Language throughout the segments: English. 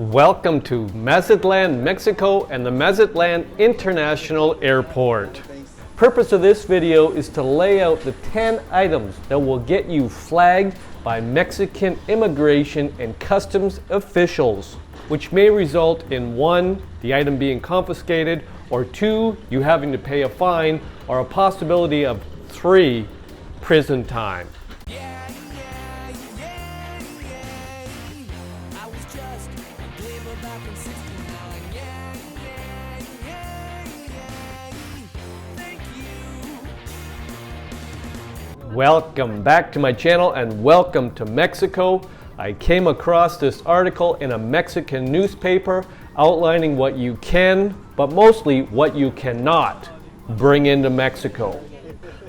Welcome to Mazatlan, Mexico and the Mazatlan International Airport. Purpose of this video is to lay out the 10 items that will get you flagged by Mexican immigration and customs officials, which may result in 1, the item being confiscated, or 2, you having to pay a fine, or a possibility of 3, prison time. Welcome back to my channel and welcome to Mexico. I came across this article in a Mexican newspaper outlining what you can, but mostly what you cannot bring into Mexico.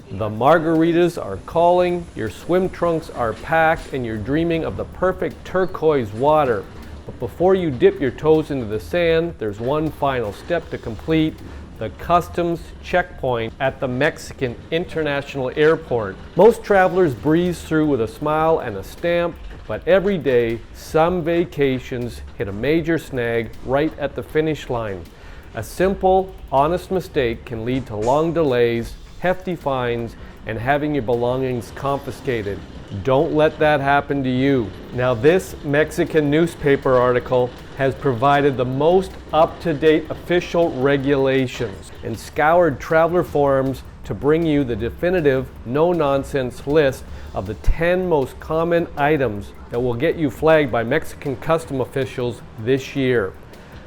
The margaritas are calling, your swim trunks are packed, and you're dreaming of the perfect turquoise water. But before you dip your toes into the sand, there's one final step to complete: the customs checkpoint at the Mexican International Airport. Most travelers breeze through with a smile and a stamp, but every day, some vacations hit a major snag right at the finish line. A simple, honest mistake can lead to long delays, hefty fines, and having your belongings confiscated. Don't let that happen to you. Now, this Mexican newspaper article has provided the most up-to-date official regulations and scoured traveler forums to bring you the definitive, no-nonsense list of the 10 most common items that will get you flagged by Mexican custom officials this year.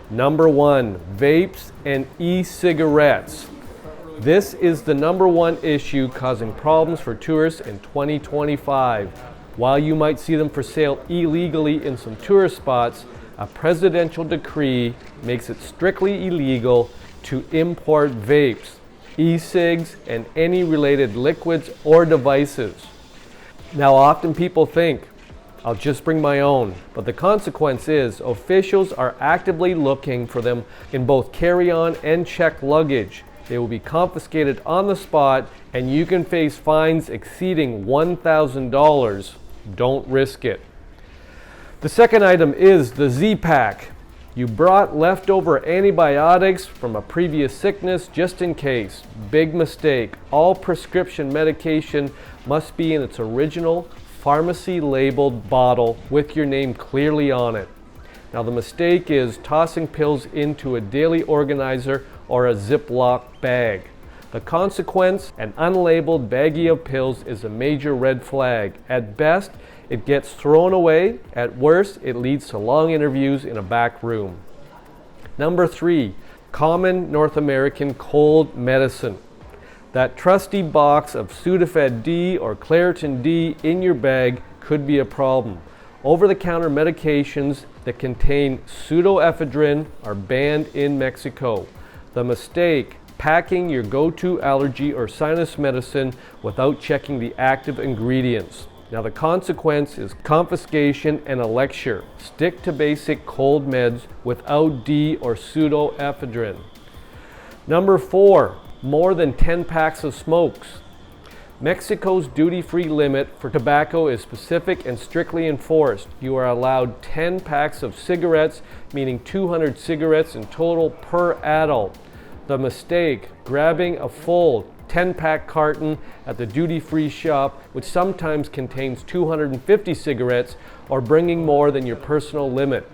Number 1, vapes and e-cigarettes. This is the number 1 issue causing problems for tourists in 2025. While you might see them for sale illegally in some tourist spots, a presidential decree makes it strictly illegal to import vapes, e-cigs, and any related liquids or devices. Now, often people think, I'll just bring my own, but the consequence is officials are actively looking for them in both carry-on and checked luggage. They will be confiscated on the spot, and you can face fines exceeding $1,000. Don't risk it. The second item is the Z-PAK. You brought leftover antibiotics from a previous sickness just in case. Big mistake. All prescription medication must be in its original pharmacy labeled bottle with your name clearly on it. Now, the mistake is tossing pills into a daily organizer or a Ziploc bag. The consequence, an unlabeled baggie of pills, is a major red flag. At best, it gets thrown away. At worst, it leads to long interviews in a back room. Number 3, common North American cold medicine. That trusty box of Sudafed D or Claritin D in your bag could be a problem. Over-the-counter medications that contain pseudoephedrine are banned in Mexico. The mistake: packing your go-to allergy or sinus medicine without checking the active ingredients. Now, the consequence is confiscation and a lecture. Stick to basic cold meds without D or pseudoephedrine. Number 4, more than 10 packs of smokes. Mexico's duty-free limit for tobacco is specific and strictly enforced. You are allowed 10 packs of cigarettes, meaning 200 cigarettes in total per adult. The mistake: grabbing a full 10-pack carton at the duty-free shop, which sometimes contains 250 cigarettes, or bringing more than your personal limit.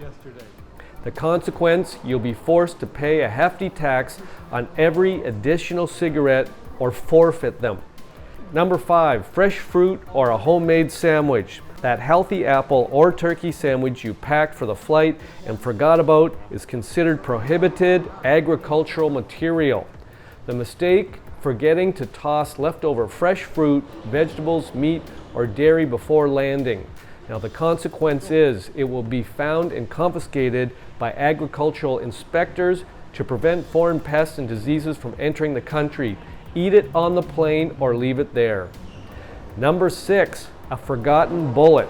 The consequence: you'll be forced to pay a hefty tax on every additional cigarette or forfeit them. Number 5, fresh fruit or a homemade sandwich. That healthy apple or turkey sandwich you packed for the flight and forgot about is considered prohibited agricultural material. The mistake: forgetting to toss leftover fresh fruit, vegetables, meat, or dairy before landing. Now, the consequence is it will be found and confiscated by agricultural inspectors to prevent foreign pests and diseases from entering the country. Eat it on the plane or leave it there. Number 6, a forgotten bullet.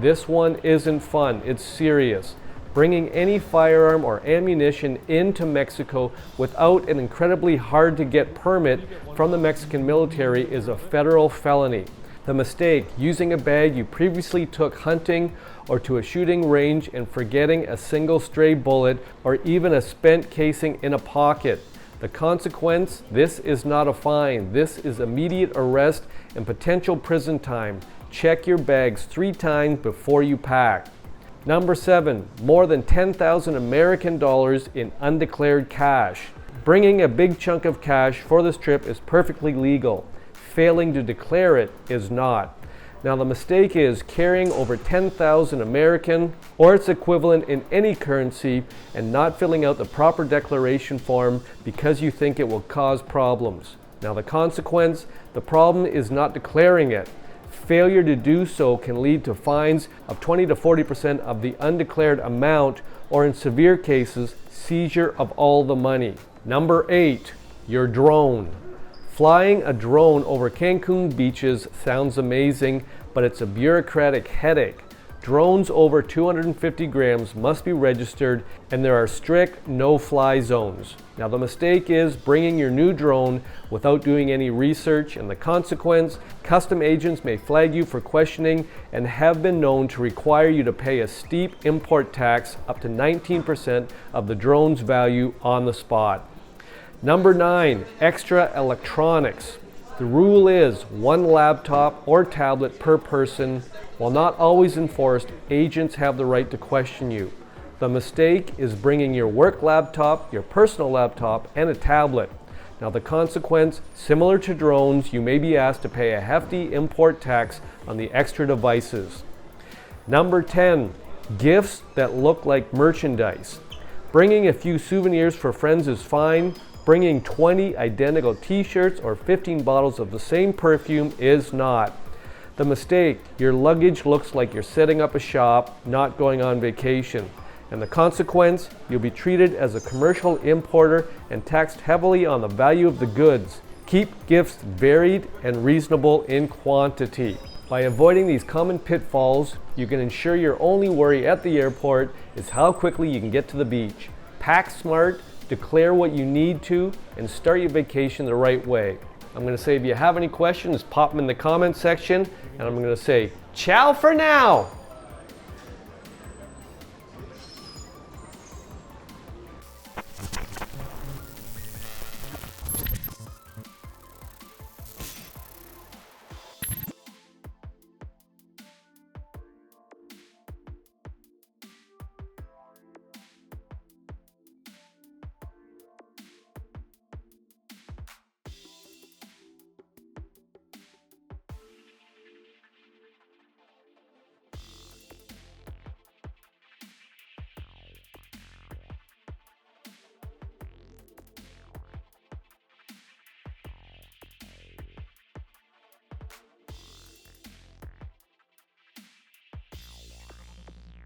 This one isn't fun, it's serious. Bringing any firearm or ammunition into Mexico without an incredibly hard to get permit from the Mexican military is a federal felony. The mistake: using a bag you previously took hunting or to a shooting range and forgetting a single stray bullet or even a spent casing in a pocket. The consequence, this is not a fine. This is immediate arrest and potential prison time. Check your bags 3 times before you pack. Number 7, more than 10,000 American dollars in undeclared cash. Bringing a big chunk of cash for this trip is perfectly legal. Failing to declare it is not. Now the mistake is carrying over 10,000 American or its equivalent in any currency and not filling out the proper declaration form because you think it will cause problems. Now the consequence, the problem is not declaring it. Failure to do so can lead to fines of 20 to 40% of the undeclared amount, or in severe cases, seizure of all the money. Number 8, your drone. Flying a drone over Cancun beaches sounds amazing, but it's a bureaucratic headache. Drones over 250 grams must be registered, and there are strict no-fly zones. Now the mistake is bringing your new drone without doing any research, and the consequence, custom agents may flag you for questioning and have been known to require you to pay a steep import tax up to 19% of the drone's value on the spot. Number 9, extra electronics. The rule is 1 laptop or tablet per person. While not always enforced, agents have the right to question you. The mistake is bringing your work laptop, your personal laptop, and a tablet. Now the consequence, similar to drones, you may be asked to pay a hefty import tax on the extra devices. Number 10, gifts that look like merchandise. Bringing a few souvenirs for friends is fine. Bringing 20 identical t-shirts or 15 bottles of the same perfume is not. The mistake, your luggage looks like you're setting up a shop, not going on vacation. And the consequence, you'll be treated as a commercial importer and taxed heavily on the value of the goods. Keep gifts varied and reasonable in quantity. By avoiding these common pitfalls, you can ensure your only worry at the airport is how quickly you can get to the beach. Pack smart, declare what you need to, and start your vacation the right way. I'm going to say if you have any questions, pop them in the comment section, and I'm going to say ciao for now.